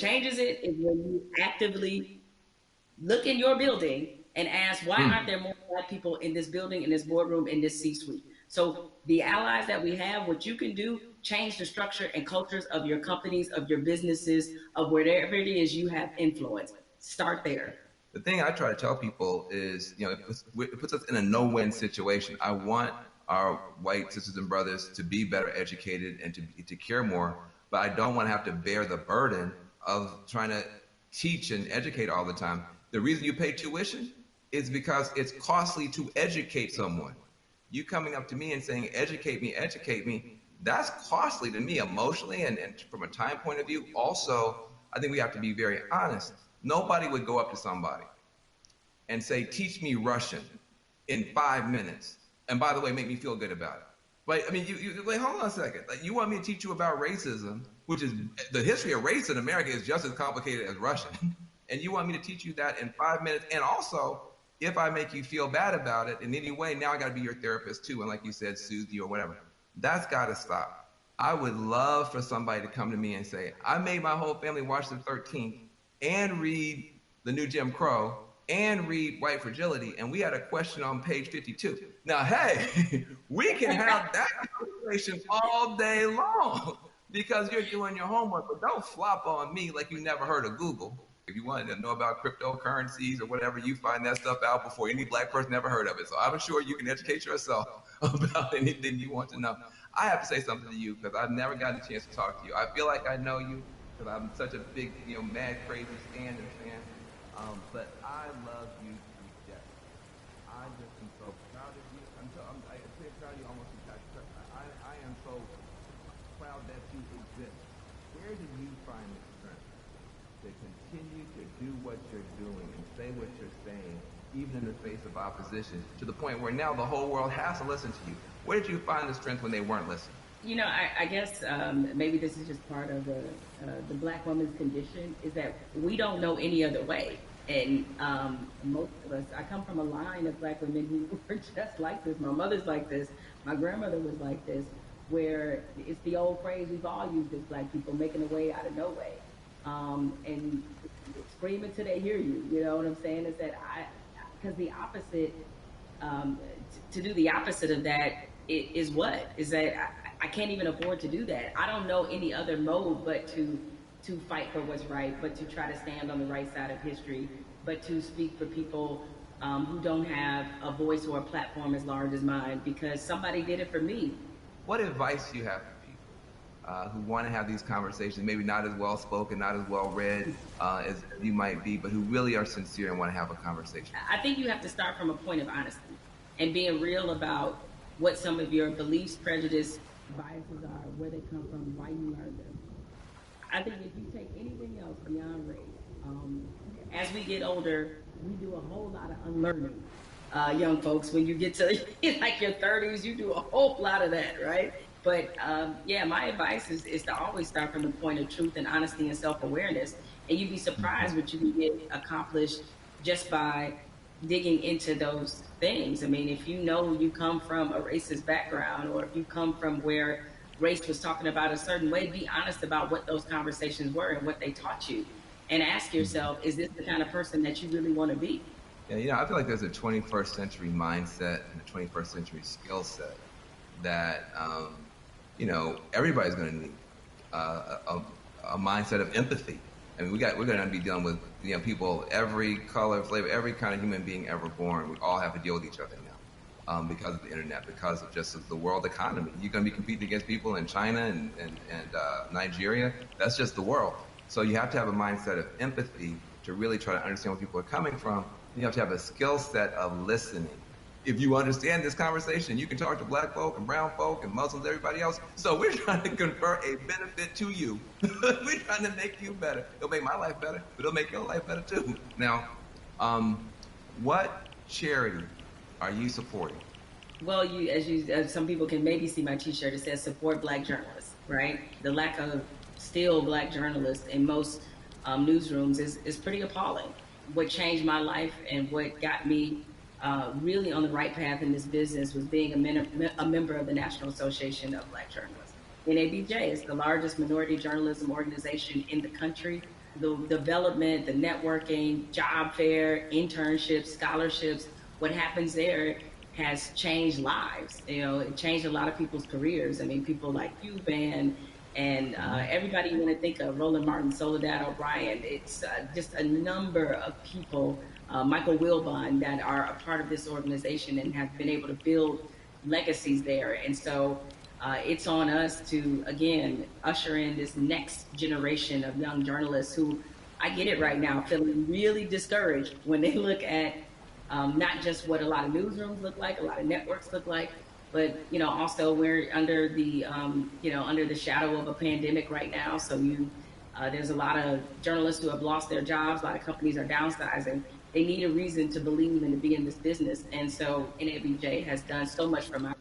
changes it is when you actively look in your building and ask, why aren't there more Black people in this building, in this boardroom, in this C-suite? So the allies that we have, what you can do, change the structure and cultures of your companies, of your businesses, of wherever it is you have influence. Start there. The thing I try to tell people is, it puts us in a no-win situation. I want our white sisters and brothers to be better educated and to care more, but I don't want to have to bear the burden of trying to teach and educate all the time. The reason you pay tuition is because it's costly to educate someone. You coming up to me and saying, educate me, that's costly to me emotionally and from a time point of view. Also, I think we have to be very honest. Nobody would go up to somebody and say, teach me Russian in 5 minutes. And by the way, make me feel good about it. But I mean, you wait, hold on a second. Like, you want me to teach you about racism, which is the history of race in America is just as complicated as Russian. And you want me to teach you that in 5 minutes. And also, if I make you feel bad about it in any way, now I got to be your therapist too. And like you said, soothe you or whatever. That's got to stop. I would love for somebody to come to me and say, I made my whole family watch the 13th and read The New Jim Crow and read White Fragility, and we had a question on page 52. Now, hey, we can have that conversation all day long because you're doing your homework, but don't flop on me like you never heard of Google. If you wanted to know about cryptocurrencies or whatever, you find that stuff out before any Black person ever heard of it. So I'm sure you can educate yourself about anything you want to know. I have to say something to you because I've never gotten a chance to talk to you. I feel like I know you because I'm such a big, mad, crazy fan. But I love you to death. I just am so proud of you. I say proud of you almost exactly. I am so proud that you exist. Where do you find the strength to continue to do what you're doing and say what you're saying, even in the face of opposition, to the point where now the whole world has to listen to you? Where did you find the strength when they weren't listening? I guess maybe this is just part of the Black woman's condition, is that we don't know any other way. And most of us, I come from a line of Black women who were just like this. My mother's like this. My grandmother was like this, where it's the old phrase we've all used as Black people, making a way out of no way. And scream until they hear you. You know what I'm saying? Is that because the opposite, to do the opposite of that is what? Is that I can't even afford to do that. I don't know any other mode but to fight for what's right, but to try to stand on the right side of history, but to speak for people who don't have a voice or a platform as large as mine, because somebody did it for me. What advice do you have for people who want to have these conversations, maybe not as well spoken, not as well read as you might be, but who really are sincere and want to have a conversation? I think you have to start from a point of honesty and being real about what some of your beliefs, prejudice, biases are, where they come from, why you learned them. I think if you take anything else beyond race, as we get older, we do a whole lot of unlearning. Young folks, when you get to like your 30s, you do a whole lot of that, right? But my advice is to always start from the point of truth and honesty and self-awareness. And you'd be surprised what you can get accomplished just by digging into those things. I mean, if you know you come from a racist background, or if you come from where race was talking about a certain way, be honest about what those conversations were and what they taught you. And ask yourself, is this the kind of person that you really want to be? Yeah, I feel like there's a 21st century mindset and a 21st century skill set that, everybody's going to need a mindset of empathy. I mean, we're going to be dealing with people, every color, flavor, every kind of human being ever born. We all have to deal with each other now. Because of the internet, because of just the world economy. You're going to be competing against people in China and Nigeria. That's just the world. So you have to have a mindset of empathy to really try to understand where people are coming from. You have to have a skill set of listening. If you understand this conversation, you can talk to Black folk and brown folk and Muslims, everybody else. So we're trying to confer a benefit to you. We're trying to make you better. It'll make my life better, but it'll make your life better too. Now, what charity are you supporting? Well, as some people can maybe see my T-shirt, it says support Black journalists, right? The lack of still Black journalists in most newsrooms is pretty appalling. What changed my life and what got me really on the right path in this business was being a member of the National Association of Black Journalists. NABJ is the largest minority journalism organization in the country. the development, the networking, job fair, internships, scholarships, what happens there has changed lives. You know, it changed a lot of people's careers. I mean, people like you, Van, and everybody you want to think of, Roland Martin, Soledad O'Brien. It's just a number of people, Michael Wilbon, that are a part of this organization and have been able to build legacies there. And so it's on us to, again, usher in this next generation of young journalists who, I get it right now, feeling really discouraged when they look at not just what a lot of newsrooms look like, a lot of networks look like, but also we're under the under the shadow of a pandemic right now. So there's a lot of journalists who have lost their jobs. A lot of companies are downsizing. They need a reason to believe and to be in this business. And so NABJ has done so much for my